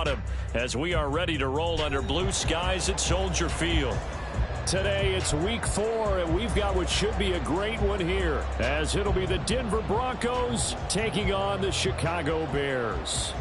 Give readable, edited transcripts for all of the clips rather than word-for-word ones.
on him as we are ready to roll under blue skies at Soldier Field. Today it's week 4, and we've got what should be a great one here, as it'll be the Denver Broncos taking on the Chicago Bears.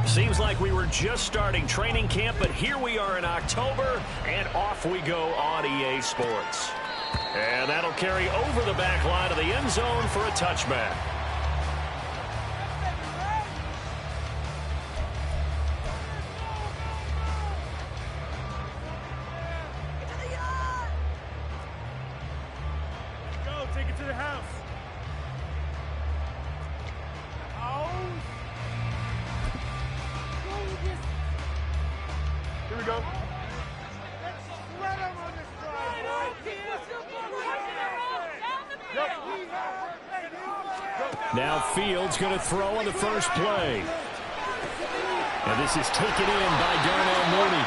Seems like we were just starting training camp, but here we are in October, and off we go on EA Sports. And that'll carry over the back line of the end zone for a touchback. Go, take it to the house. Here we go. Now Fields going to throw on the first play. And this is taken in by Darnell Mooney.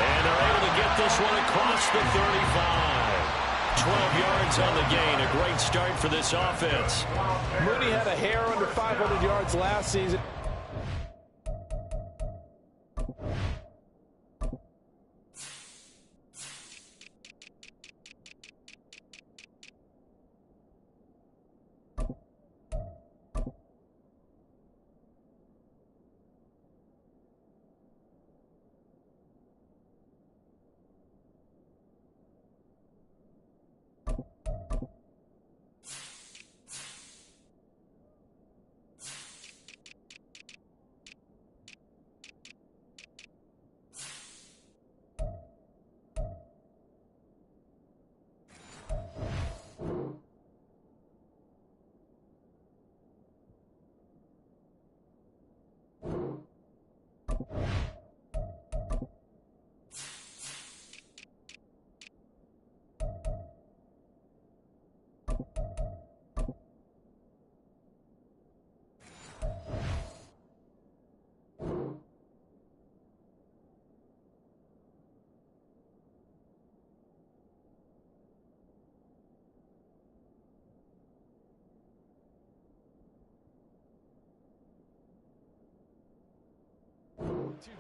And they're able to get this one across the 35. 12 yards on the gain. A great start for this offense. Mooney had a hair under 500 yards last season.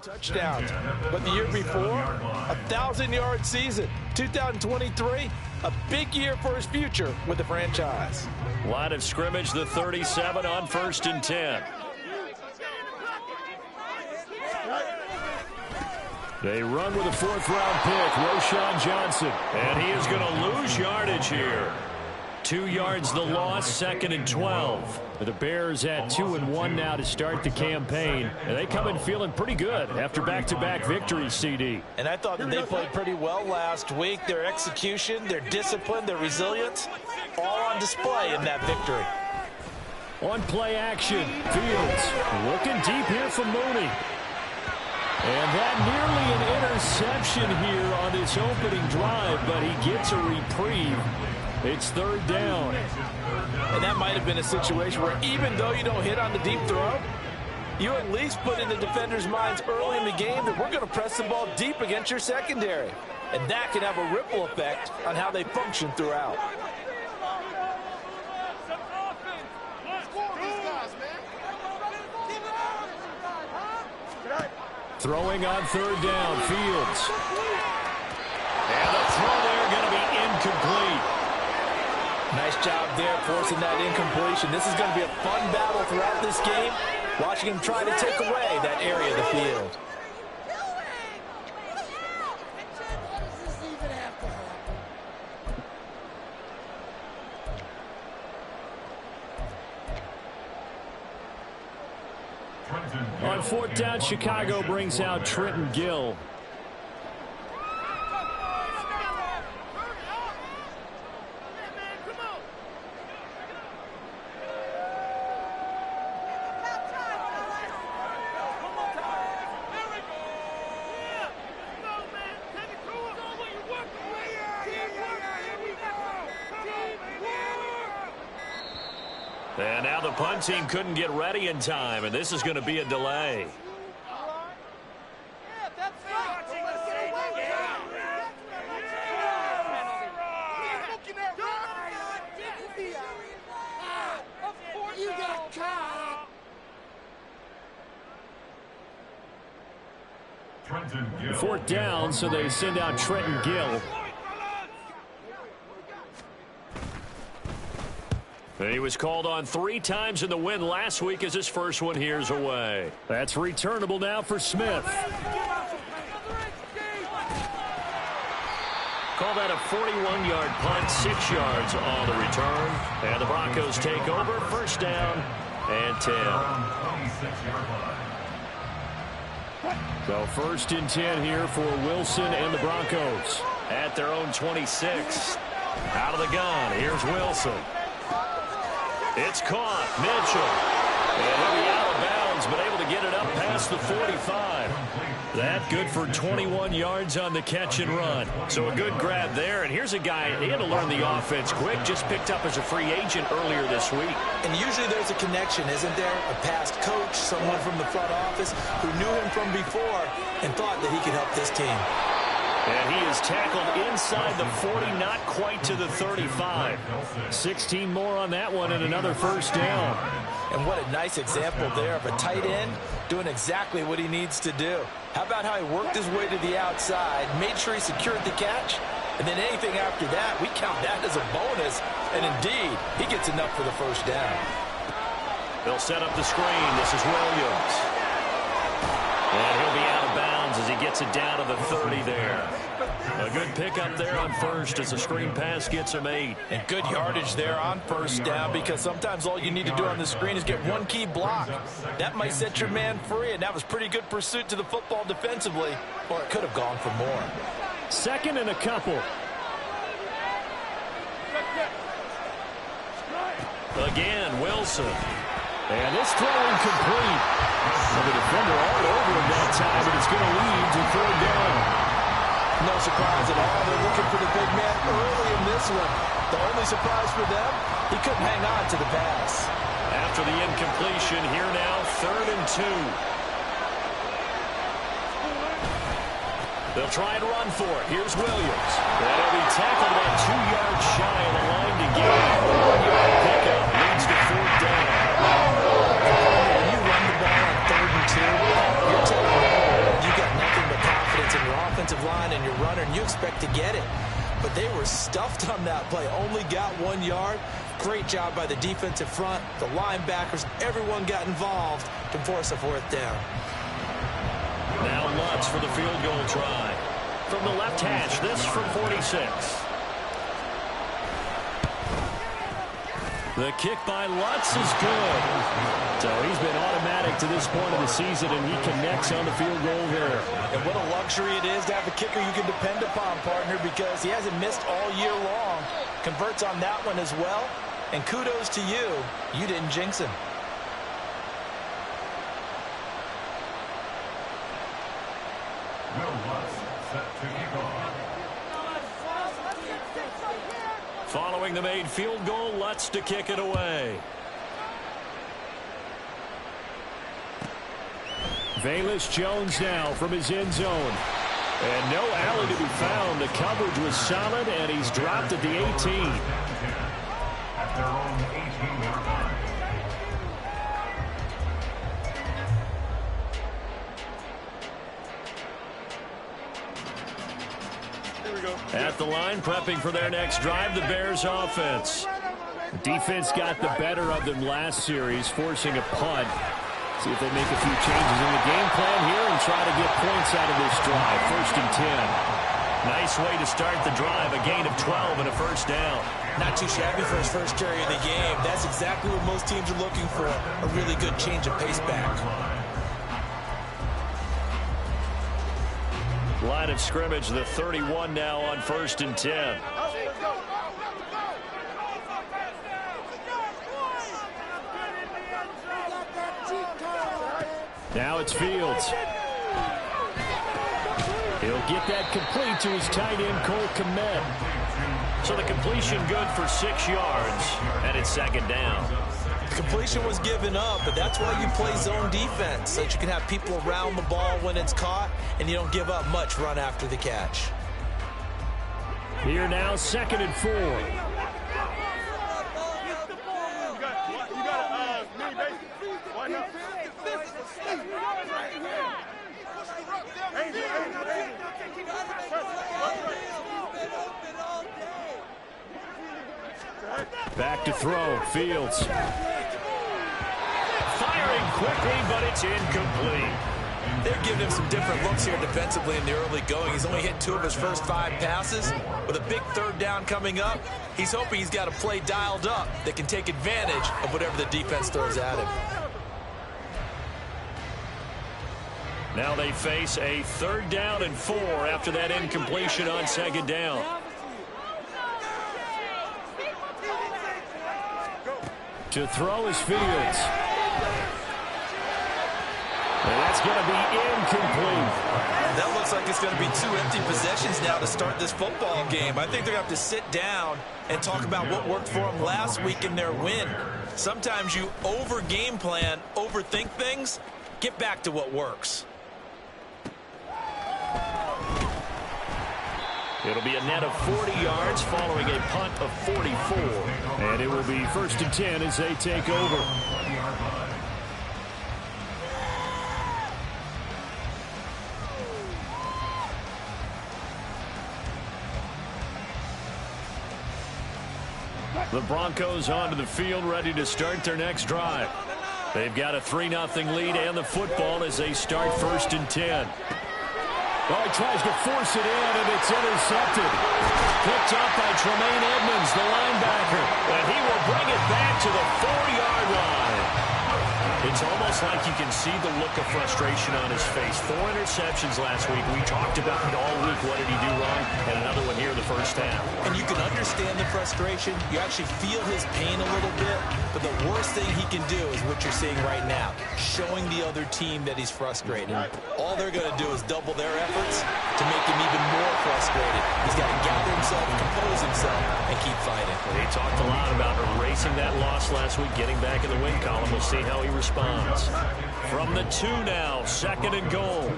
Touchdowns, but the year before, 1,000-yard season. 2023, a big year for his future with the franchise. Line of scrimmage, the 37 on 1st and 10. They run with a 4th-round pick, Roschon Johnson. And he is going to lose yardage here. 2 yards the loss, 2nd and 12. The Bears at 2-1 now to start the campaign. And they come in feeling pretty good after back-to-back victories, CD. And I thought that they played pretty well last week. Their execution, their discipline, their resilience, all on display in that victory. On play action, Fields looking deep here for Mooney. And that nearly an interception here on this opening drive, but he gets a reprieve. It's 3rd down. And that might have been a situation where even though you don't hit on the deep throw, you at least put in the defender's minds early in the game that we're going to press the ball deep against your secondary. And that can have a ripple effect on how they function throughout. Throwing on 3rd down, Fields. And the throw there going to be incomplete. Nice job there forcing that incompletion. This is going to be a fun battle throughout this game, watching him try to take away that area of the field. On 4th down, Chicago brings out Trenton Gill. And now the punt team couldn't get ready in time, and this is going to be a delay. Fourth down, so they send out Trenton Gill. And he was called on 3 times in the win last week as his first one here's away. That's returnable now for Smith. Call that a 41-yard punt, 6 yards on the return. And the Broncos take over, first down and 10. So first and 10 here for Wilson and the Broncos. At their own 26. Out of the gun, here's Wilson. It's caught, Mitchell. And he'll be out of bounds, but able to get it up past the 45. That good for 21 yards on the catch and run. So a good grab there. And here's a guy, he had to learn the offense quick, just picked up as a free agent earlier this week. And usually there's a connection, isn't there? A past coach, someone from the front office who knew him from before and thought that he could help this team. And he is tackled inside the 40, not quite to the 35. 16 more on that one and another first down. And what a nice example there of a tight end doing exactly what he needs to do. How about how he worked his way to the outside, made sure he secured the catch, and then anything after that, we count that as a bonus. And indeed, he gets enough for the first down. They'll set up the screen. This is Williams. And he'll be out of bounds as he gets it down to the 30 there. A good pickup there on first as the screen pass gets him 8. And good yardage there on first down, because sometimes all you need to do on the screen is get one key block. That might set your man free, and that was pretty good pursuit to the football defensively, or it could have gone for more. Second and a couple. Again, Wilson. And this throw incomplete. So the defender all over him that time, and it's going to lead to third down. No surprise at all. They're looking for the big man early in this one. The only surprise for them, he couldn't hang on to the pass. After the incompletion, here now, 3rd and 2. They'll try and run for it. Here's Williams. That'll be tackled about 2 yards shy of the line to gain. 1-yard pickup leads to 4th down. When you run the ball on 3rd and 2, you're telling me you got nothing but confidence in your offensive line and your runner, and you expect to get it. But they were stuffed on that play. Only got 1 yard. Great job by the defensive front. The linebackers, everyone got involved to force a 4th down. Now Lutz for the field goal try. From the left hash, this from 46. The kick by Lutz is good. So he's been automatic to this point of the season, and he connects on the field goal there. And what a luxury it is to have a kicker you can depend upon, partner, because he hasn't missed all year long. Converts on that one as well. And kudos to you. You didn't jinx him. Following the made field goal, Lutz to kick it away. Velus Jones now from his end zone. And no alley to be found. The coverage was solid, and he's dropped at the 18. At their own 18-yard line. At the line, prepping for their next drive, the Bears offense. Defense got the better of them last series, forcing a punt. See if they make a few changes in the game plan here and try to get points out of this drive. 1st and 10. Nice way to start the drive, a gain of 12 and a first down. Not too shabby for his first carry of the game. That's exactly what most teams are looking for, a really good change of pace back. Line of scrimmage, the 31 now on 1st and 10. Now it's Fields. He'll get that complete to his tight end, Cole Kmet. So the completion good for 6 yards, and it's 2nd down. completion was given up, but that's why you play zone defense, so that you can have people around the ball when it's caught, and you don't give up much run after the catch. Here now, 2nd and 4. Back to throw, Fields. Firing quickly, but it's incomplete. They're giving him some different looks here defensively in the early going. He's only hit 2 of his first 5 passes. With a big 3rd down coming up, he's hoping he's got a play dialed up that can take advantage of whatever the defense throws at him. Now they face a 3rd down and 4 after that incompletion on 2nd down. To throw is Fields. And that's going to be incomplete. That looks like it's going to be 2 empty possessions now to start this football game. I think they're going to have to sit down and talk about what worked for them last week in their win. Sometimes you over-game plan, overthink things. Get back to what works. It'll be a net of 40 yards following a punt of 44. And it will be 1st and 10 as they take over. The Broncos onto the field, ready to start their next drive. They've got a 3-0 lead and the football as they start 1st and 10. Oh, he tries to force it in, and it's intercepted. Picked up by Tremaine Edmonds, the linebacker. And he will bring it back to the 4-yard line. It's almost like you can see the look of frustration on his face. 4 interceptions last week. We talked about it all week. What did he do wrong? And another one here in the first half. And you can understand the frustration. You actually feel his pain a little bit. But the worst thing he can do is what you're seeing right now, showing the other team that he's frustrated. All they're going to do is double their efforts to make him even more frustrated. He's got to gather himself, compose himself, and keep fighting. They talked a lot about erasing that loss last week, getting back in the win column. We'll see how he responds. From the 2 now, 2nd and goal.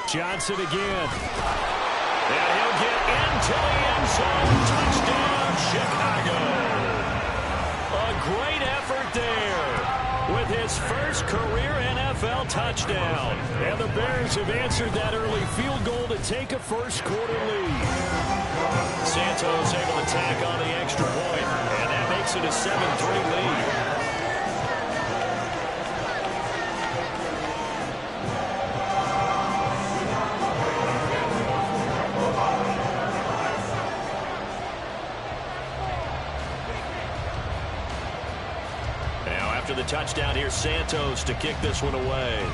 Johnson again. And he'll get into the end zone. Touchdown, Chicago. A great effort there with his first career NFL touchdown. And the Bears have answered that early field goal to take a first-quarter lead. Santos able to tack on the extra point, and that makes it a 7-3 lead. Now after the touchdown, here's Santos to kick this one away.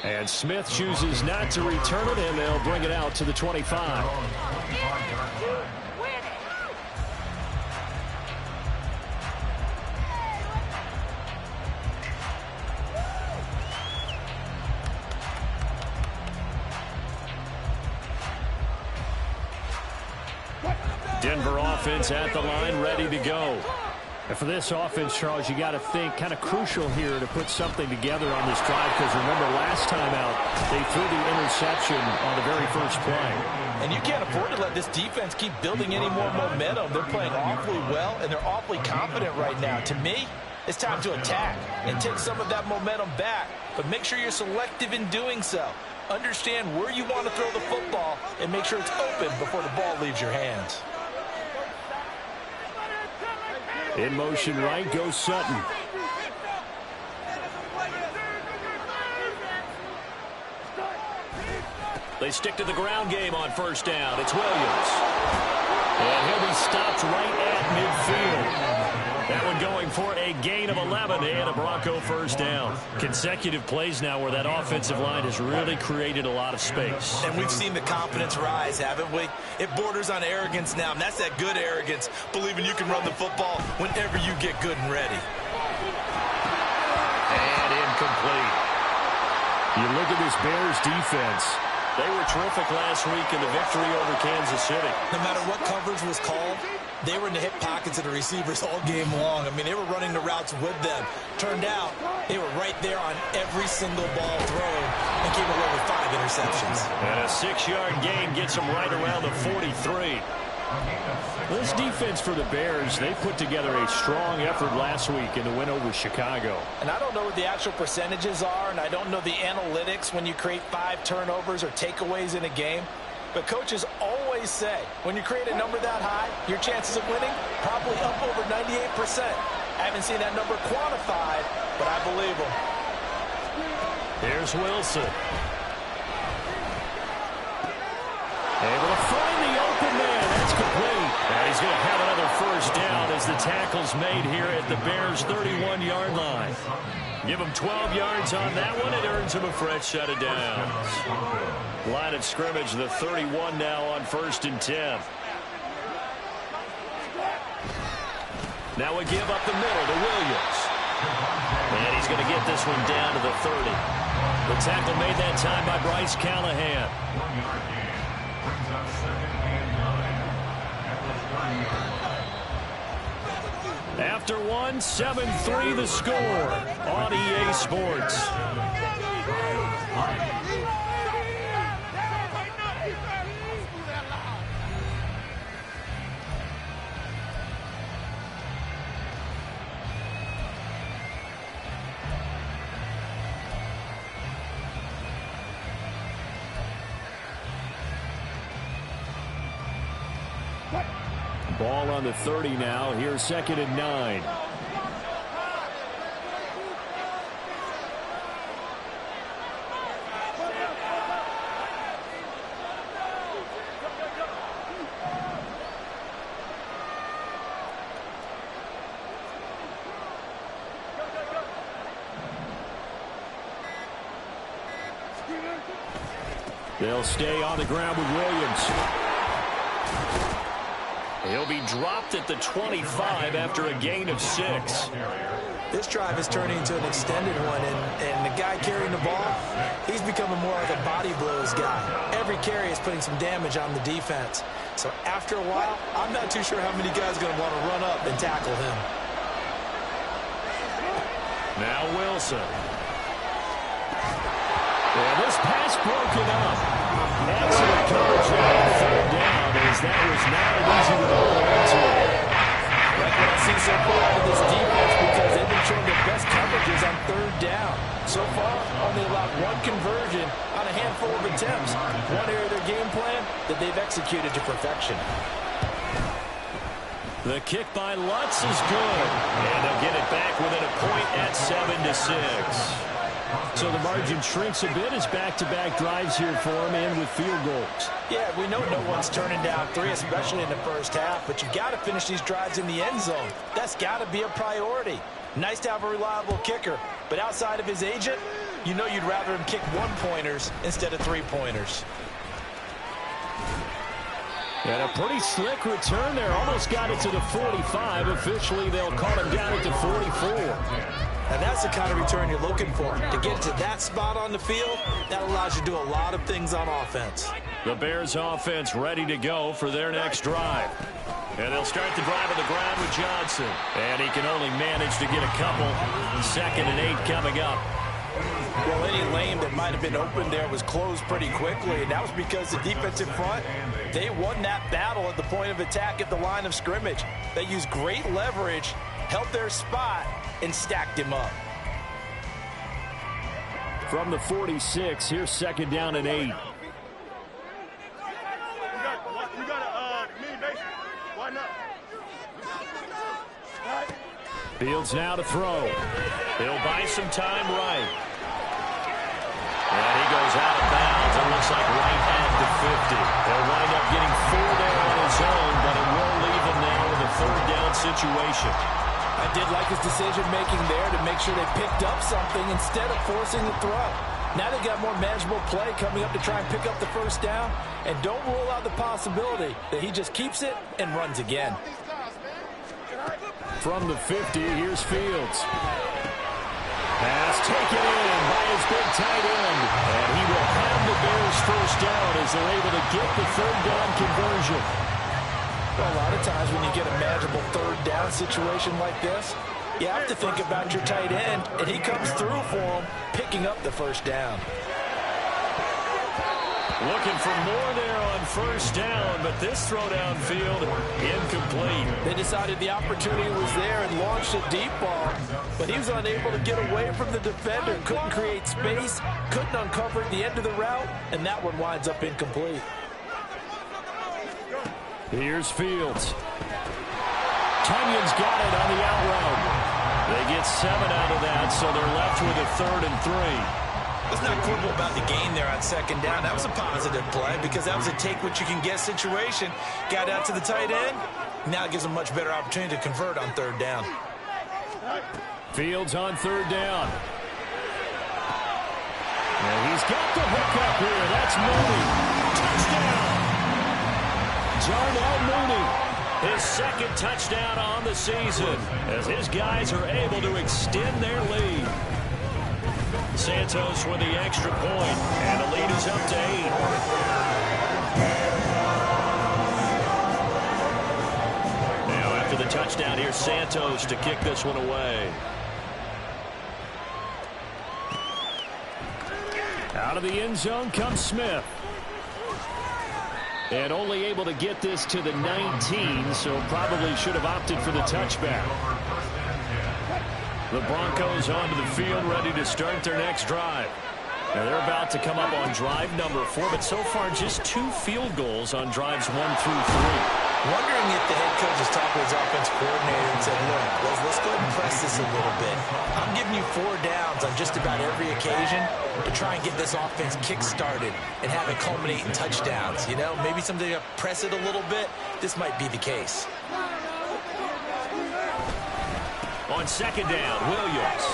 And Smith chooses not to return it, and they'll bring it out to the 25. Denver offense at the line, ready to go. And for this offense, Charles, you got to think kind of crucial here to put something together on this drive, because remember last time out they threw the interception on the very first play. And you can't afford to let this defense keep building any more momentum. They're playing awfully well, and they're awfully confident right now. To me, it's time to attack and take some of that momentum back. But make sure you're selective in doing so. Understand where you want to throw the football and make sure it's open before the ball leaves your hands. In motion right goes Sutton. They stick to the ground game on first down. It's Williams. And he'll be stopped right at midfield. That one going for a gain of 11 and a Bronco first down. Consecutive plays now where that offensive line has really created a lot of space. And we've seen the confidence rise, haven't we? It borders on arrogance now, and that's that good arrogance, believing you can run the football whenever you get good and ready. And incomplete. You look at this Bears defense. They were terrific last week in the victory over Kansas City. No matter what coverage was called, they were in the hip pockets of the receivers all game long. I mean, they were running the routes with them. Turned out, they were right there on every single ball thrown and came away with 5 interceptions. And a 6-yard gain gets them right around the 43. This defense for the Bears, they put together a strong effort last week in the win over Chicago. And I don't know what the actual percentages are, and I don't know the analytics when you create 5 turnovers or takeaways in a game. But coaches always say, when you create a number that high, your chances of winning probably up over 98%. I haven't seen that number quantified, but I believe them. Here's Wilson. Able to find the open man. That's complete. And he's going to have another first down as the tackle's made here at the Bears' 31-yard line. Give him 12 yards on that one. It earns him a fresh set of downs. Line of scrimmage, the 31 now on 1st and 10. Now we give up the middle to Williams. And he's going to get this one down to the 30. The tackle made that time by Bryce Callahan. After one, 7-3 the score on EA Sports. Ball on the 30 now. Here's 2nd and 9. They'll stay on the ground with Williams. He'll be dropped at the 25 after a gain of 6. This drive is turning into an extended one, and the guy carrying the ball, he's becoming more like a body blows guy. Every carry is putting some damage on the defense. So after a while, I'm not too sure how many guys are going to want to run up and tackle him. Now Wilson. And this pass broken up. Excellent coverage on 3rd down, as that was not an easy one to hold into. Like what I see so far out of this defense, because they've been showing their best coverages on 3rd down. So far, only allowed 1 conversion on a handful of attempts. One area of their game plan that they've executed to perfection. The kick by Lutz is good. And they'll get it back within a point at 7-6. So the margin shrinks a bit as back-to-back drives here for him and with field goals. Yeah, we know no one's turning down 3, especially in the first half, but you've got to finish these drives in the end zone. That's got to be a priority. Nice to have a reliable kicker, but outside of his agent, you know you'd rather him kick 1-pointers instead of 3-pointers. And a pretty slick return there. Almost got it to the 45. Officially, they'll call him down at the 44. And that's the kind of return you're looking for. To get to that spot on the field, that allows you to do a lot of things on offense. The Bears offense ready to go for their next drive. And they'll start the drive on the ground with Johnson. And he can only manage to get a couple. 2nd and 8 coming up. Well, any lane that might have been open there was closed pretty quickly, and that was because the defensive front, they won that battle at the point of attack at the line of scrimmage. They used great leverage, held their spot, and stacked him up. From the 46, here's 2nd down and 8. You got a mini base. Why not? Fields now to throw. He'll buy some time right. And he goes out of bounds. It looks like right at the 50. They'll wind up getting 4 there on his own, but it will leave him now with a 3rd down situation. I did like his decision-making there to make sure they picked up something instead of forcing the throw. Now they got more manageable play coming up to try and pick up the 1st down, and don't rule out the possibility that he just keeps it and runs again. From the 50, here's Fields. Pass taken in by his big tight end. And he will have the Bears first down as they're able to get the third down conversion. Well, a lot of times when you get a manageable third down situation like this, you have to think about your tight end, and he comes through for him, picking up the first down. Looking for more there on first down, but this throw downfield incomplete. They decided the opportunity was there and launched a deep ball, but he was unable to get away from the defender, couldn't create space, couldn't uncover the end of the route, and that one winds up incomplete. Here's Fields. Tunyon's got it on the out route. They get 7 out of that, so they're left with a 3rd and 3. Let's not quibble about the gain there on second down. That was a positive play because that was a take-what-you-can-get situation. Got out to the tight end. Now it gives them a much better opportunity to convert on third down. Fields on third down. And he's got the hook up here. That's Mooney. Touchdown! Darnell Mooney. His second touchdown on the season as his guys are able to extend their lead. Santos with the extra point, and the lead is up to 8. Now after the touchdown, here's Santos to kick this one away. Out of the end zone comes Smith. And only able to get this to the 19, so probably should have opted for the touchback. The Broncos onto the field, ready to start their next drive. Now they're about to come up on drive number 4, but so far just 2 field goals on drives 1 through 3. Wondering if the head coach has talked to his offensive coordinator and said, look, let's go ahead and press this a little bit. I'm giving you 4 downs on just about every occasion to try and get this offense kick-started and have it culminate in touchdowns. You know, maybe something to press it a little bit. This might be the case. On second down, Williams.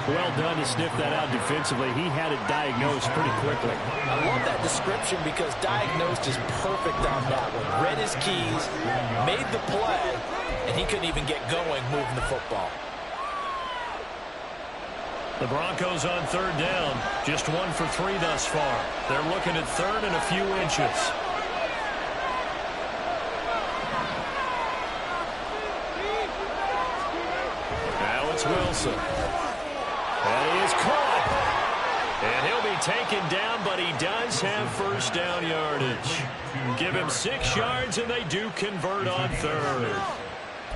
Well done to sniff that out defensively. He had it diagnosed pretty quickly. I love that description because diagnosed is perfect on that one. Read his keys, made the play, and he couldn't even get going moving the football. The Broncos on third down. Just 1 for 3 thus far. They're looking at third and a few inches. Wilson. And he is caught. And he'll be taken down, but he does have first down yardage. Give him 6 yards, and they do convert on third.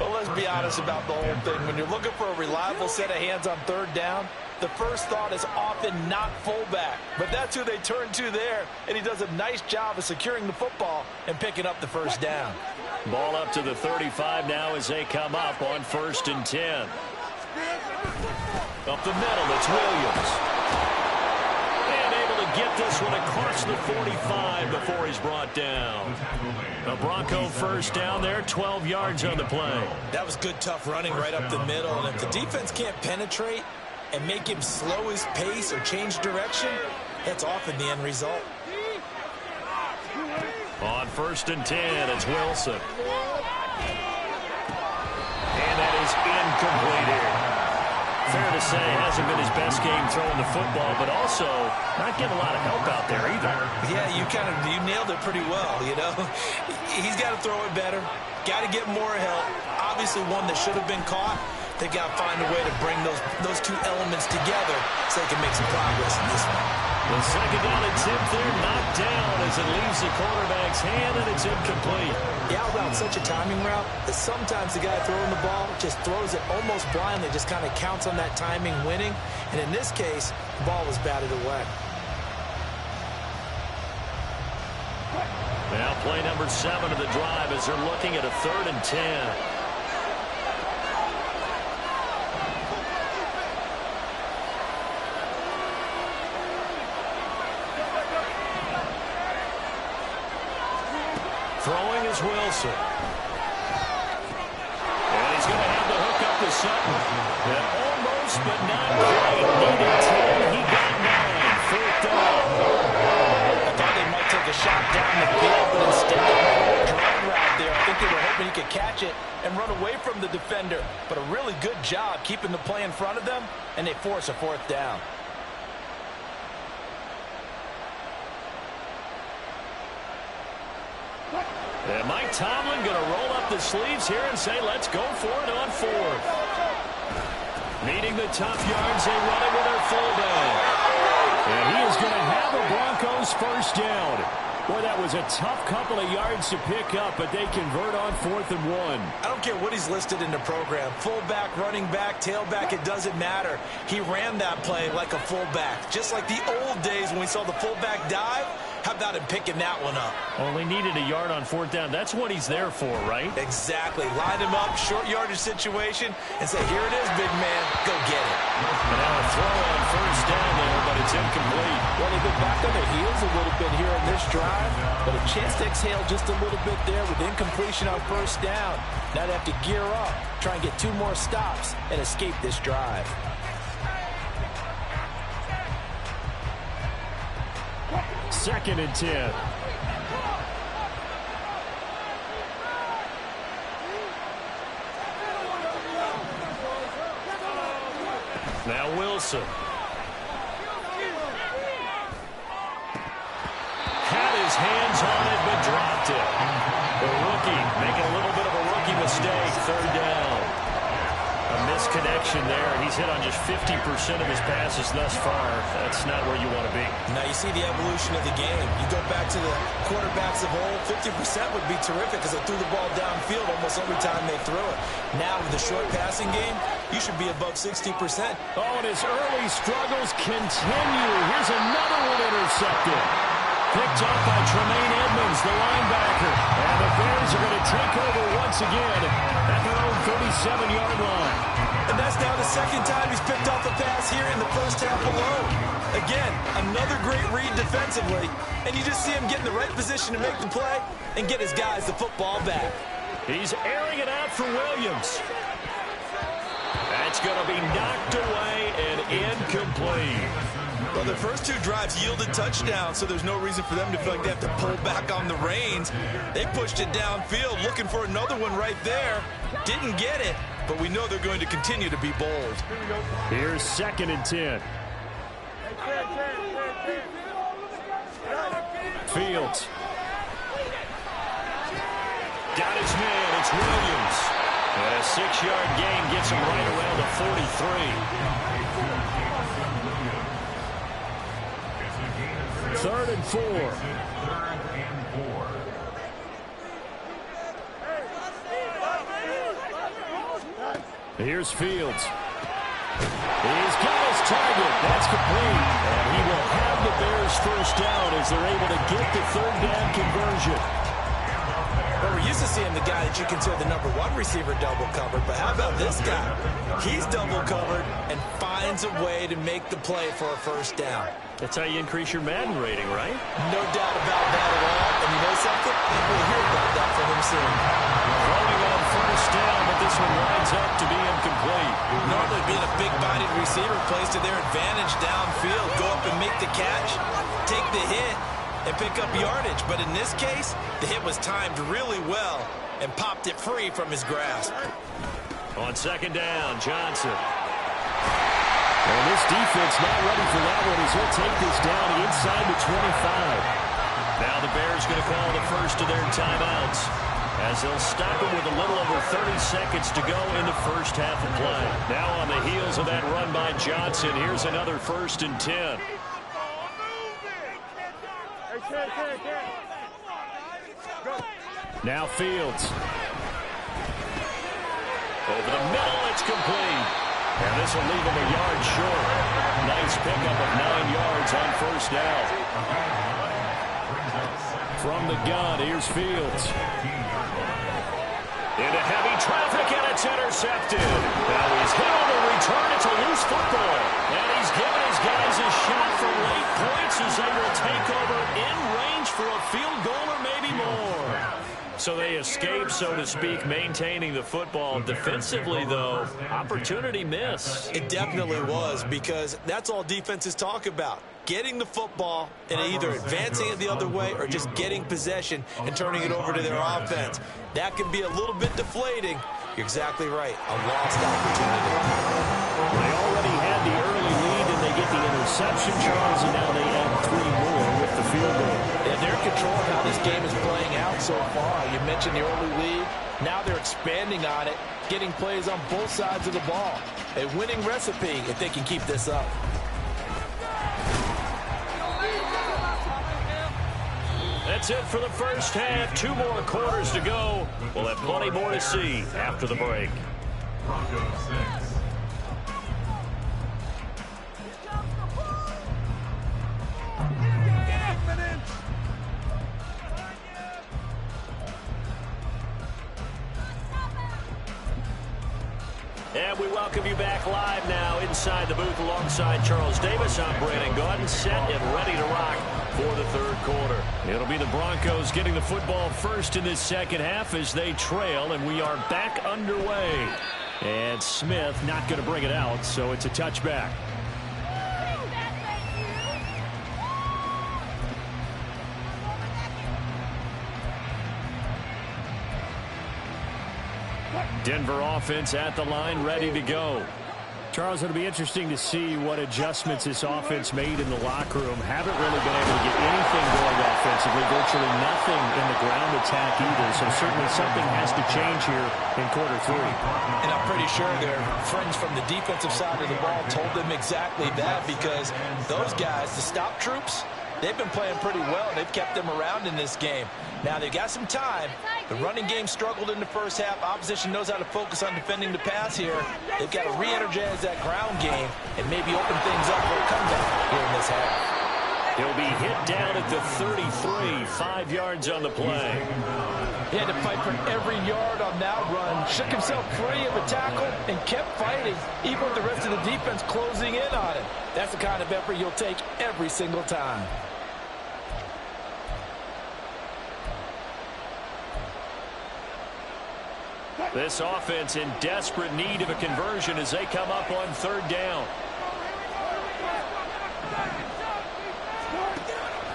Well, let's be honest about the whole thing. When you're looking for a reliable set of hands on third down, the first thought is often not fullback. But that's who they turn to there, and he does a nice job of securing the football and picking up the first down. Ball up to the 35 now as they come up on 1st and 10. Up the middle, it's Williams. And able to get this one across the 45 before he's brought down. A Bronco first down there, 12 yards on the play. That was good, tough running right up the middle. And if the defense can't penetrate and make him slow his pace or change direction, that's often the end result. On 1st and 10, it's Wilson. And that is incomplete here. Fair to say, hasn't been his best game throwing the football, but also not getting a lot of help out there either. Yeah, you nailed it pretty well, you know. He's got to throw it better, got to get more help. Obviously one that should have been caught. They got to find a way to bring those 2 elements together so they can make some progress in this one. The second down attempt there knocked down as it leaves the quarterback's hand, and it's incomplete. The out route's such a timing route that sometimes the guy throwing the ball just throws it almost blindly, just kind of counts on that timing winning. And in this case, the ball was batted away. Now play number 7 of the drive as they're looking at a 3rd and 10. Throwing is Wilson. And he's going to have the hook up to Sutton. And almost, but not quite. Needed 10. He got 9. 4th down. I thought they might take a shot down the field, but instead they ran a drag route there. I think they were hoping he could catch it and run away from the defender, but a really good job keeping the play in front of them, and they force a fourth down. And Mike Tomlin going to roll up the sleeves here and say, let's go for it on fourth. Needing the tough yards, they run it with their fullback. And he is going to have a Broncos first down. Boy, that was a tough couple of yards to pick up, but they convert on 4th and 1. I don't care what he's listed in the program. Fullback, running back, tailback, it doesn't matter. He ran that play like a fullback. Just like the old days when we saw the fullback dive. How about him picking that one up? Only needed a yard on 4th down. That's what he's there for, right? Exactly. Line him up, short yardage situation, and say, here it is, big man. Go get it. And now a throw on 1st down there, but it's incomplete. Well, they've been back on their heels a little bit here in this drive, but a chance to exhale just a little bit there with incompletion on 1st down. Now they have to gear up, try and get 2 more stops, and escape this drive. Second and 10. Now Wilson. Had his hands on it, but dropped it. The rookie making a little bit of a rookie mistake. 3rd down. A misconnection there. He's hit on just 50% of his passes thus far. That's not where you want to be. Now you see the evolution of the game. You go back to the quarterbacks of old, 50% would be terrific because they threw the ball downfield almost every time they threw it. Now with the short passing game, you should be above 60%. Oh, and his early struggles continue. Here's another one intercepted. Picked up by Tremaine Edmonds, the linebacker. And the Bears are going to take over once again at their own 37-yard line. And that's now the 2nd time he's picked off a pass here in the first half alone. Again, another great read defensively. And you just see him get in the right position to make the play and get his guys the football back. He's airing it out for Williams. That's going to be knocked away and incomplete. Well, the first 2 drives yielded touchdowns, so there's no reason for them to feel like they have to pull back on the reins. They pushed it downfield, looking for another one right there. Didn't get it, but we know they're going to continue to be bold. Here's 2nd and 10. Fields. Got his man. It's Williams. And a 6-yard gain gets him right around the 43. 3rd and 4. Here's Fields. He's got his target. That's complete. And he will have the Bears first down as they're able to get the 3rd down conversion. Well, we're used to seeing the guy that you consider the #1 receiver double covered, but how about this guy? He's double covered and finds a way to make the play for a first down. That's how you increase your Madden rating, right? No doubt about that at all. And you know something? We'll hear about that from him soon. Throwing on 1st down, but this one winds up to be incomplete. Normally being a big-bodied receiver plays to their advantage downfield. Go up and make the catch, take the hit, and pick up yardage. But in this case, the hit was timed really well and popped it free from his grasp. On 2nd down, Johnson. And this defense not ready for that one as he'll take this down inside the 25. Now the Bears going to call the first of their timeouts as they'll stop it with a little over 30 seconds to go in the first half of play. Now on the heels of that run by Johnson, here's another 1st and 10. Now Fields. Over the middle, it's complete. And this will leave him a yard short. Nice pickup of 9 yards on 1st down. From the gun, here's Fields. Into heavy traffic, and it's intercepted. Now he's hit on the return. It's a loose football. And he's given his guys a shot for late points as they will take over in range for a field goal or maybe more. So they escape, so to speak, maintaining the football. Defensively, though, opportunity miss. It definitely was, because that's all defenses talk about. Getting the football and either advancing it the other way or just getting possession and turning it over to their offense. That can be a little bit deflating, You're exactly right. A lost opportunity. They already had the early lead, and they get the interception, Charles, and now they add 3 more with the field goal. And they're in control of how this game is playing out so far. You mentioned the early lead. Now they're expanding on it, getting plays on both sides of the ball. A winning recipe if they can keep this up. That's it for the first half. 2 more quarters to go. We'll have plenty more to see after the break. Broncos 6. And we welcome you back live now inside the booth alongside Charles Davis. I'm Brandon Gaudin, set and ready to rock for the third quarter. It'll be the Broncos getting the football first in this second half as they trail, and we are back underway. And Smith not going to bring it out, so it's a touchback. Denver offense at the line, ready to go. Charles, it'll be interesting to see what adjustments this offense made in the locker room. Haven't really been able to get anything going offensively, virtually nothing in the ground attack either, so certainly something has to change here in quarter 3. And I'm pretty sure their friends from the defensive side of the ball told them exactly that, because those guys, the stop troops, they've been playing pretty well, and they've kept them around in this game. Now, they've got some time. The running game struggled in the first half. Opposition knows how to focus on defending the pass here. They've got to re-energize that ground game and maybe open things up for a comeback here in this half. He'll be hit down at the 33, 5 yards on the play. He had to fight for every yard on that run. Shook himself free of a tackle and kept fighting, even with the rest of the defense closing in on him. That's the kind of effort you'll take every single time. This offense in desperate need of a conversion as they come up on third down.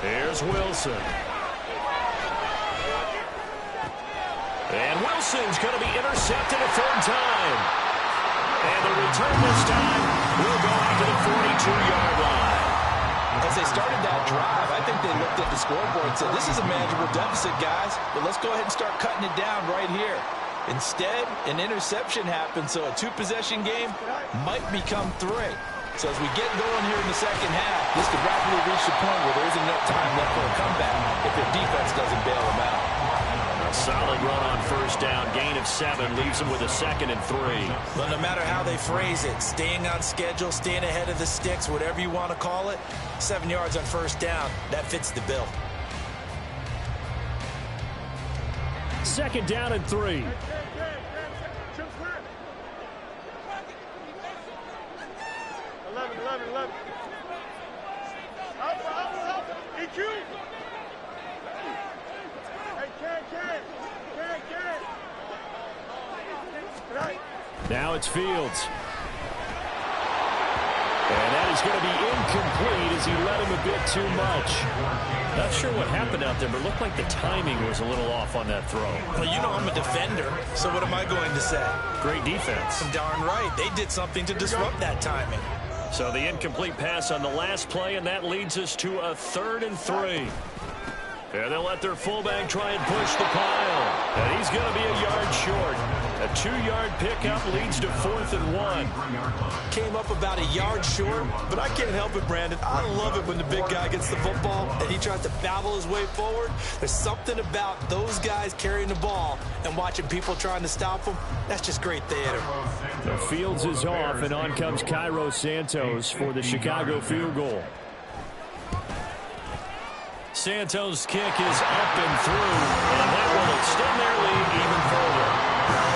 Here's Wilson. And Wilson's going to be intercepted a third time. And the return this time will go out to the 42-yard line. As they started that drive, I think they looked at the scoreboard and said, this is a manageable deficit, guys, but let's go ahead and start cutting it down right here. Instead, an interception happened, so a 2-possession game might become 3. So as we get going here in the second half, this could rapidly reach the point where there isn't enough time left for a comeback if their defense doesn't bail them out. A solid run on first down. Gain of 7 leaves them with a 2nd and 3. But no matter how they phrase it, staying on schedule, staying ahead of the sticks, whatever you want to call it, 7 yards on first down, that fits the bill. 2nd down and 3. 11. Up. EQ. Hey, can. Right. Now it's Fields. And that is going to be incomplete as he led him a bit too much. Not sure what happened out there, but it looked like the timing was a little off on that throw. Well, you know I'm a defender, so what am I going to say? Great defense. Darn right. They did something to disrupt that timing. So the incomplete pass on the last play, and that leads us to a 3rd and 3. And they'll let their fullback try and push the pile. And he's going to be a yard short. A 2-yard pickup leads to 4th and 1. Came up about a yard short, but I can't help it, Brandon. I love it when the big guy gets the football and he tries to babble his way forward. There's something about those guys carrying the ball and watching people trying to stop them. That's just great theater. The Fields is off, and on comes Cairo Santos for the Chicago field goal. Santos' kick is up and through, and that will extend their lead even further.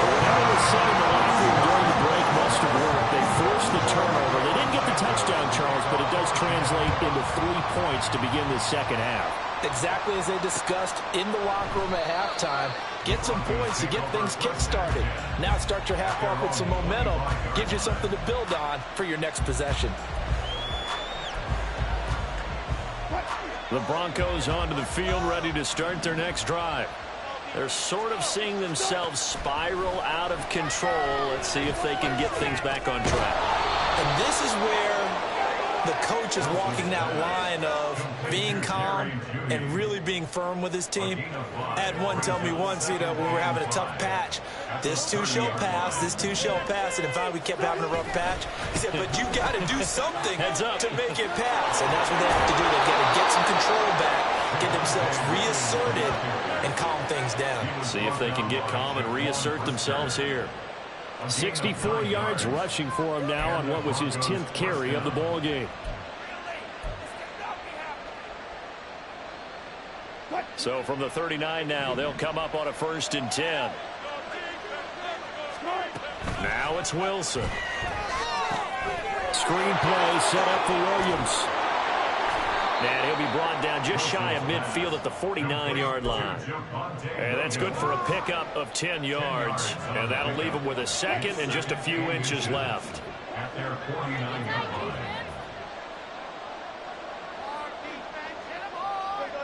Whatever was said in the locker room during the break must have worked. They forced the turnover. They didn't get the touchdown, Charles, but it does translate into 3 points to begin the second half. Exactly as they discussed in the locker room at halftime. Get some points to get things kick-started. Now start your half off with some momentum. Gives you something to build on for your next possession. The Broncos onto the field, ready to start their next drive. They're sort of seeing themselves spiral out of control. Let's see if they can get things back on track. And this is where the coach is walking that line of being calm and really being firm with his team. I had one tell me once, when we were having a tough patch, this too shall pass, this too shall pass. And in fact, we kept having a rough patch. He said, but you got to do something to make it pass. And that's what they have to do. They've got to get some control back, get themselves reasserted, and calm things down. See if they can get calm and reassert themselves here. 64 yards rushing for him now on what was his 10th carry of the ball game. So from the 39 now, they'll come up on a 1st and 10. Now it's Wilson. Screen play set up for Williams. And he'll be brought down just shy of midfield at the 49-yard line. And that's good for a pickup of 10 yards. And that'll leave him with a second and just a few inches left. At their 49-yard line.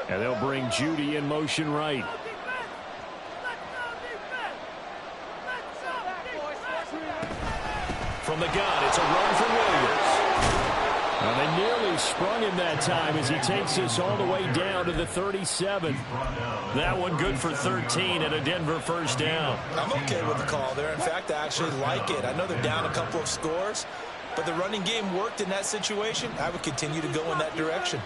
And they'll bring Judy in motion right. From the gun, it's a run for Williams. And they nearly sprung him that time as he takes this all the way down to the 37. That one good for 13 and a Denver 1st down. I'm okay with the call there. In fact, I actually like it. I know they're down a couple of scores, but the running game worked in that situation. I would continue to go in that direction.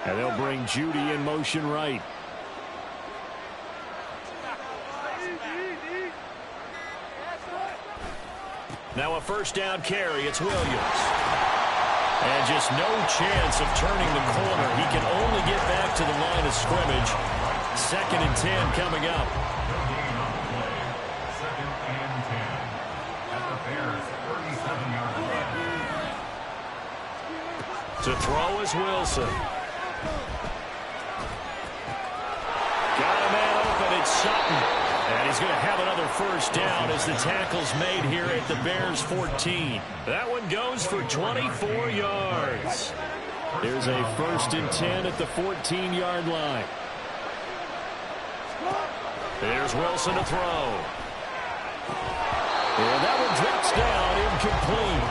And they'll bring Judy in motion right. Now a 1st down carry. It's Williams. And just no chance of turning the corner. He can only get back to the line of scrimmage. 2nd and 10 coming up. Second and 10. At the Bears' 37-yard line. To throw is Wilson. Got a man open. It's Sutton. And he's going to have another 1st down as the tackle's made here at the Bears' 14. That one goes for 24 yards. There's a 1st and 10 at the 14-yard line. There's Wilson to throw. And that one drops down incomplete.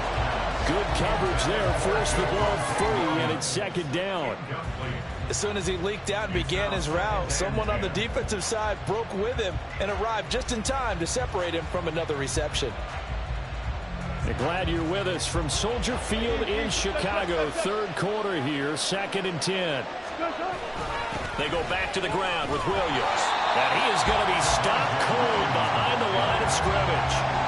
Good coverage there. Forced the ball free, and it's 2nd down. As soon as he leaked out and began his route, someone on the defensive side broke with him and arrived just in time to separate him from another reception. Glad you're with us from Soldier Field in Chicago. 3rd quarter here, 2nd and 10. They go back to the ground with Williams. And he is going to be stopped cold behind the line of scrimmage.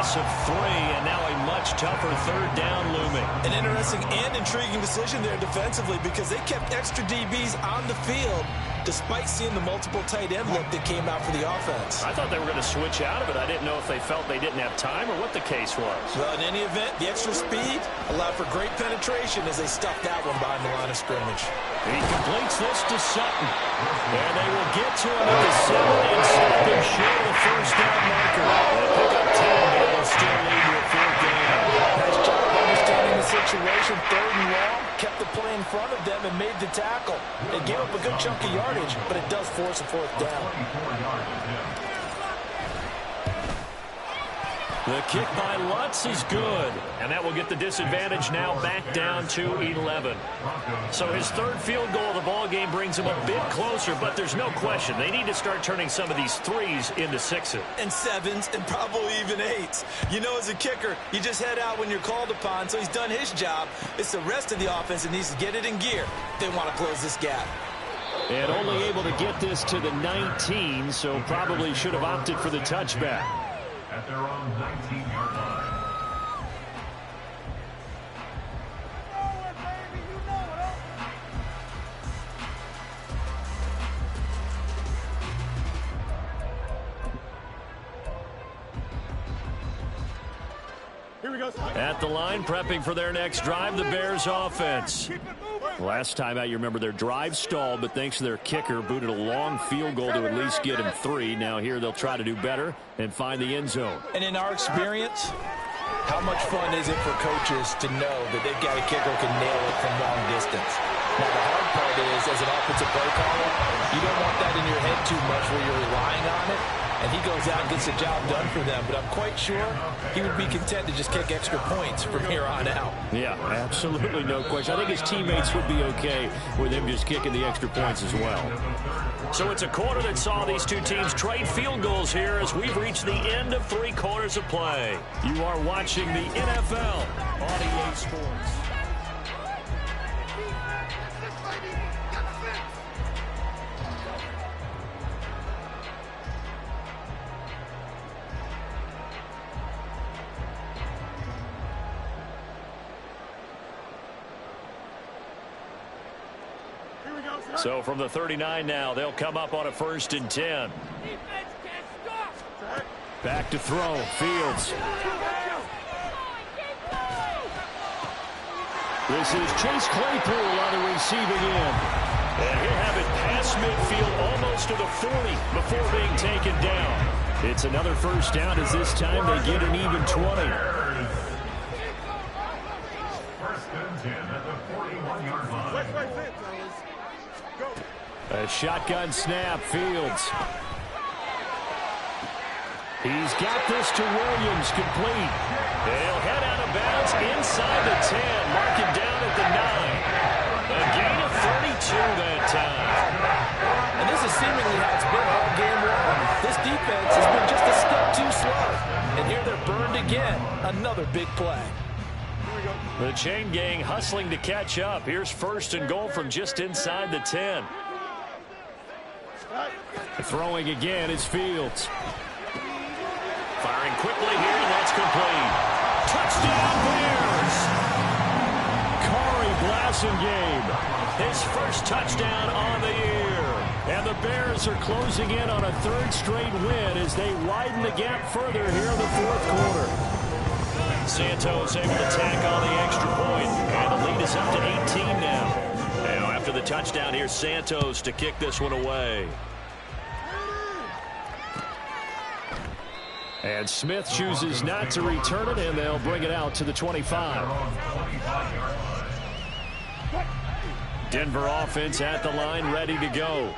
loss of 3, and now a much tougher third down looming. An interesting and intriguing decision there defensively because they kept extra DBs on the field despite seeing the multiple tight end look that came out for the offense. I thought they were going to switch out of it. I didn't know if they felt they didn't have time or what the case was. Well, in any event, the extra speed allowed for great penetration as they stuffed that one behind the line of scrimmage. He completes this to Sutton. And they will get to him at the 7 and stop him short of the first down marker. They'll pick up 10, but it'll still lead to a 4th down. Nice job understanding the situation. 3rd and long, kept the play in front of them and made the tackle. It gave up a good chunk of yardage, but it does force a 4th down. The kick by Lutz is good. And that will get the disadvantage now back down to 11. So his 3rd field goal of the ball game brings him a bit closer, but there's no question they need to start turning some of these 3s into 6s. And 7s and probably even 8s. You know, as a kicker, you just head out when you're called upon, so he's done his job. It's the rest of the offense that needs to get it in gear if they want to close this gap. And only able to get this to the 19, so probably should have opted for the touchback. At their own 19-yard line. Here we go. At the line, prepping for their next drive, the Bears offense. Last time out, you remember their drive stalled, but thanks to their kicker, booted a long field goal to at least get him 3. Now here they'll try to do better and find the end zone. And in our experience, how much fun is it for coaches to know that they've got a kicker who can nail it from long distance? Now, the hard part is, as an offensive play caller, you don't want that in your head too much where you're relying on it. And he goes out and gets the job done for them. But I'm quite sure he would be content to just kick extra points from here on out. Yeah, absolutely no question. I think his teammates would be okay with him just kicking the extra points as well. So it's a quarter that saw these two teams trade field goals here as we've reached the end of 3 quarters of play. You are watching the NFL on EA Sports. So from the 39 now, they'll come up on a 1st and 10. Back to throw. Fields. This is Chase Claypool on the receiving end. And he'll have it past midfield almost to the 40 before being taken down. It's another 1st down as this time they get an even 20. 1st and 10 at the 41-yard line. A shotgun snap. Fields. He's got this to Williams, complete. They'll head out of bounds inside the 10, mark it down at the 9. A gain of 32 that time. And this is seemingly how it's been all game long. This defense has been just a step too slow. And here they're burned again. Another big play. The chain gang hustling to catch up. Here's 1st and goal from just inside the 10. Throwing again is Fields. Firing quickly here, and that's complete. Touchdown Bears! Corey Blasingame, His 1st touchdown on the year. and the Bears are closing in on a 3rd straight win as they widen the gap further here in the 4th quarter. Santos able to tack on the extra point, and the lead is up to 18 now. Now after the touchdown, here's Santos to kick this one away. And Smith chooses not to return it, and they'll bring it out to the 25. Denver offense at the line, ready to go.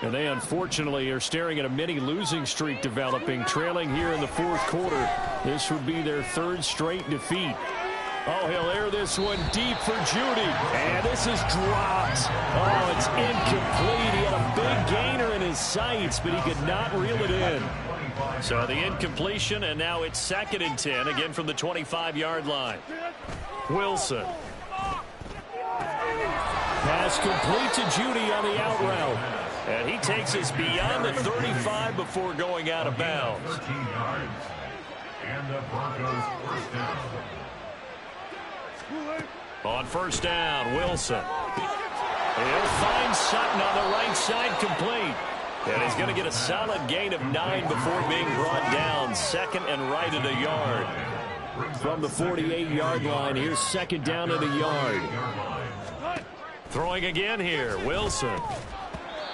And they unfortunately are staring at a mini losing streak developing, trailing here in the 4th quarter. This would be their 3rd straight defeat. Oh, he'll air this one deep for Judy. And this is dropped. Oh, it's incomplete. He had a big gainer in his sights, but he could not reel it in. So the incompletion, and now it's 2nd and 10, again from the 25-yard line. Wilson. Pass complete to Judy on the out route. And he takes us beyond the 35 before going out of bounds. And the Broncos first down. On first down, Wilson. He'll find Sutton on the right side, complete. And he's going to get a solid gain of 9 before being brought down. Second and right at a yard. From the 48-yard line, here's second down at a yard. Throwing again here, Wilson.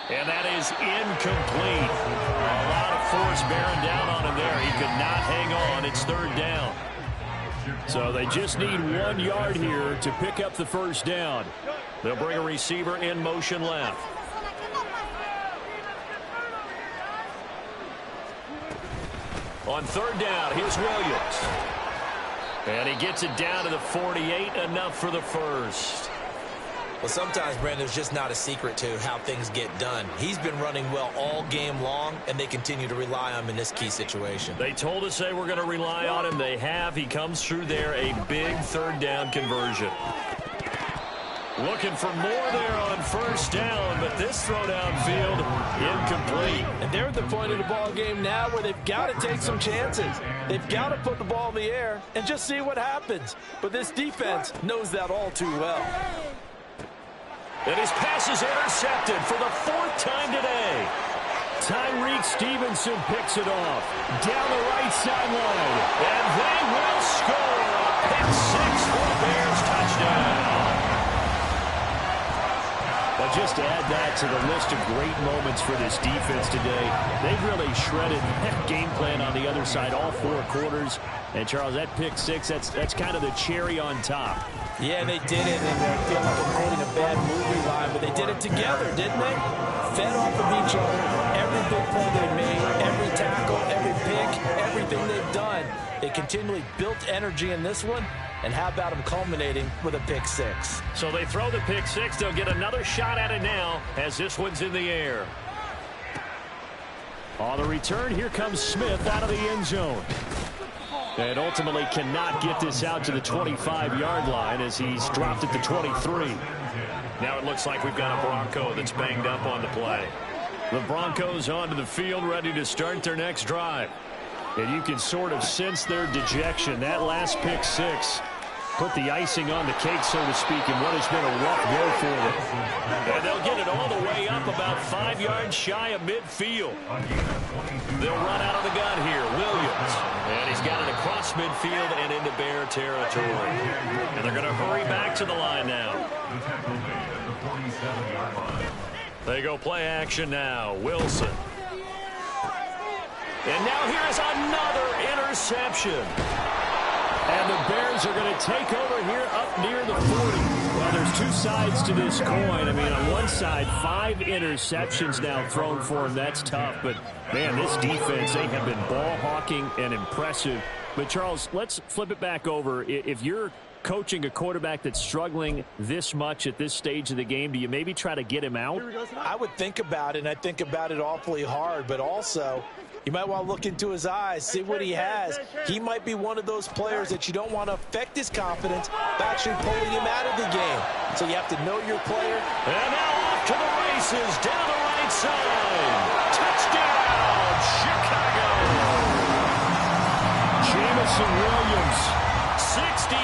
And that is incomplete. A lot of force bearing down on him there. He could not hang on. It's third down. So they just need 1 yard here to pick up the first down. They'll bring a receiver in motion left. On third down, here's Williams. And he gets it down to the 48, enough for the first. Well, sometimes, Brandon, there's just not a secret to how things get done. He's been running well all game long, and they continue to rely on him in this key situation. They told us they were going to rely on him. They have. He comes through there, a big third down conversion. Looking for more there on first down, but this throw downfield incomplete. And they're at the point of the ball game now where they've got to take some chances. They've got to put the ball in the air and just see what happens. But this defense knows that all too well. And his pass is intercepted for the 4th time today. Tyreek Stevenson picks it off down the right sideline. And they will score a pick 6 for the Bears touchdown. But just to add that to the list of great moments for this defense today, they've really shredded that game plan on the other side all 4 quarters. And, Charles, that pick 6, that's kind of the cherry on top. Yeah, they did it, and I feel like I'm quoting a bad movie line, but they did it together, didn't they? Fed off of each other, every big play they made, every tackle, every pick, everything they've done. They continually built energy in this one, and how about them culminating with a pick 6? So they throw the pick 6. They'll get another shot at it now as this one's in the air. On the return, here comes Smith out of the end zone. And ultimately cannot get this out to the 25-yard line as he's dropped at the 23. Now it looks like we've got a Bronco that's banged up on the play. The Broncos onto the field, ready to start their next drive. And you can sort of sense their dejection. That last pick 6 put the icing on the cake, so to speak, in what has been a rough go for them. And they'll get it all the way up about 5 yards shy of midfield. They'll run out of the gun here. Williams. And he's got it across midfield and into Bear territory. And they're going to hurry back to the line now. They go play action now. Wilson. And now here's another interception. And the Bears are going to take over here up near the 40. Well, there's 2 sides to this coin. I mean, on one side, 5 interceptions now thrown for him. That's tough. But, man, this defense, they have been ball hawking and impressive. But, Charles, let's flip it back over. If you're coaching a quarterback that's struggling this much at this stage of the game, do you maybe try to get him out? I would think about it, and I think about it awfully hard. But also, you might want to look into his eyes, see what he has. He might be one of those players that you don't want to affect his confidence by actually pulling him out of the game. So you have to know your player. And now off to the races, down the right side. Touchdown, Chicago. Jameson Williams. 61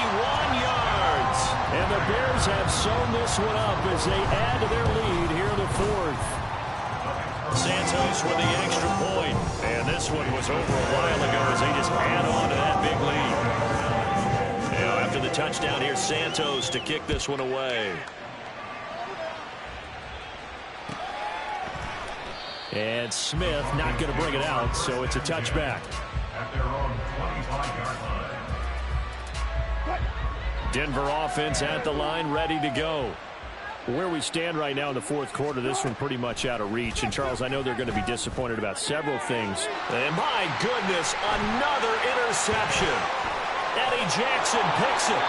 yards. And the Bears have sewn this one up as they add to their lead here in the 4th. Santos with the extra point. And this one was over a while ago as they just add on to that big lead. Now after the touchdown, here's Santos to kick this one away. And Smith not going to bring it out, so it's a touchback. At their own 25-yard line. Denver offense at the line, ready to go. Where we stand right now in the 4th quarter, this one pretty much out of reach. And, Charles, I know they're going to be disappointed about several things. And, my goodness, another interception. Eddie Jackson picks it.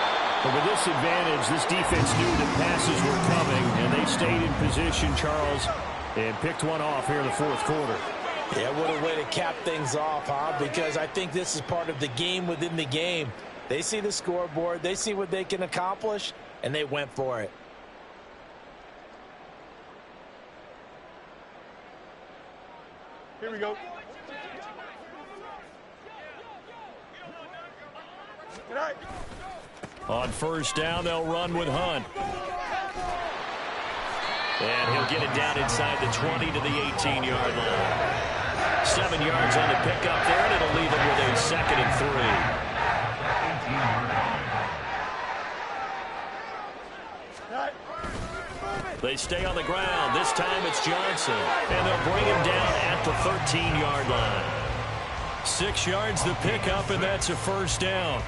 But with this advantage, this defense knew that passes were coming, and they stayed in position, Charles, and picked one off here in the 4th quarter. Yeah, what a way to cap things off, huh? Because I think this is part of the game within the game. They see the scoreboard, they see what they can accomplish, and they went for it. Here we go. On first down, they'll run with Hunt. And he'll get it down inside the 20 to the 18-yard line. 7 yards on the pickup there, and it'll leave him with a 2nd and 3. They stay on the ground. This time it's Johnson. And they'll bring him down at the 13-yard line. 6 yards the pickup, and that's a first down.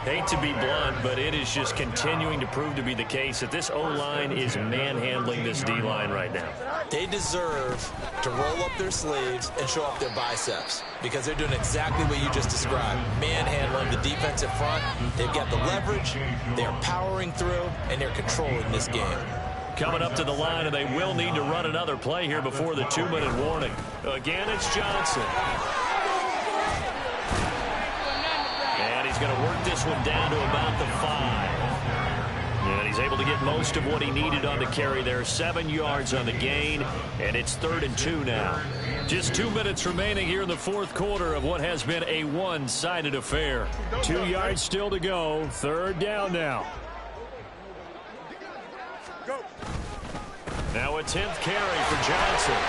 Hate to be blunt, but it is just continuing to prove to be the case that this O-line is manhandling this D-line right now. They deserve to roll up their sleeves and show off their biceps because they're doing exactly what you just described, manhandling the defensive front. They've got the leverage, they're powering through, and they're controlling this game. Coming up to the line, and they will need to run another play here before the 2-minute warning. Again, it's Johnson. And he's going to work this one down to about the 5. And he's able to get most of what he needed on the carry there. 7 yards on the gain, and it's 3rd and 2 now. Just 2 minutes remaining here in the fourth quarter of what has been a one-sided affair. 2 yards still to go. 3rd down now. Now a 10th carry for Johnson.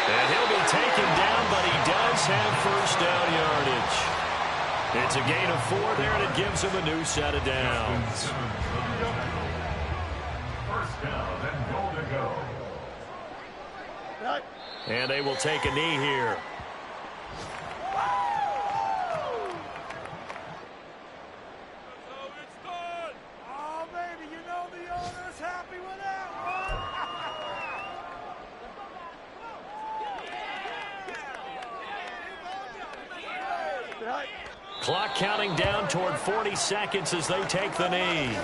And he'll be taken down, but he does have first down yardage. It's a gain of 4 there, and it gives him a new set of downs. First down and goal to go. And they will take a knee here. Oh, baby, you know the owner's happy with that one. Clock counting down toward 40 seconds as they take the knee.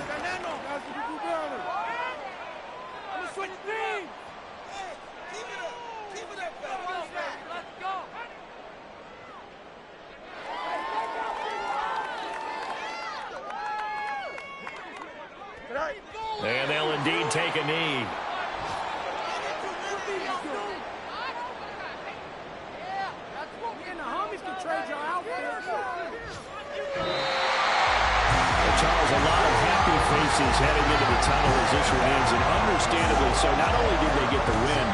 And they'll indeed take a knee. Charles, a lot of happy faces heading into the tunnel as this one ends, and understandably so. Not only did they get the win,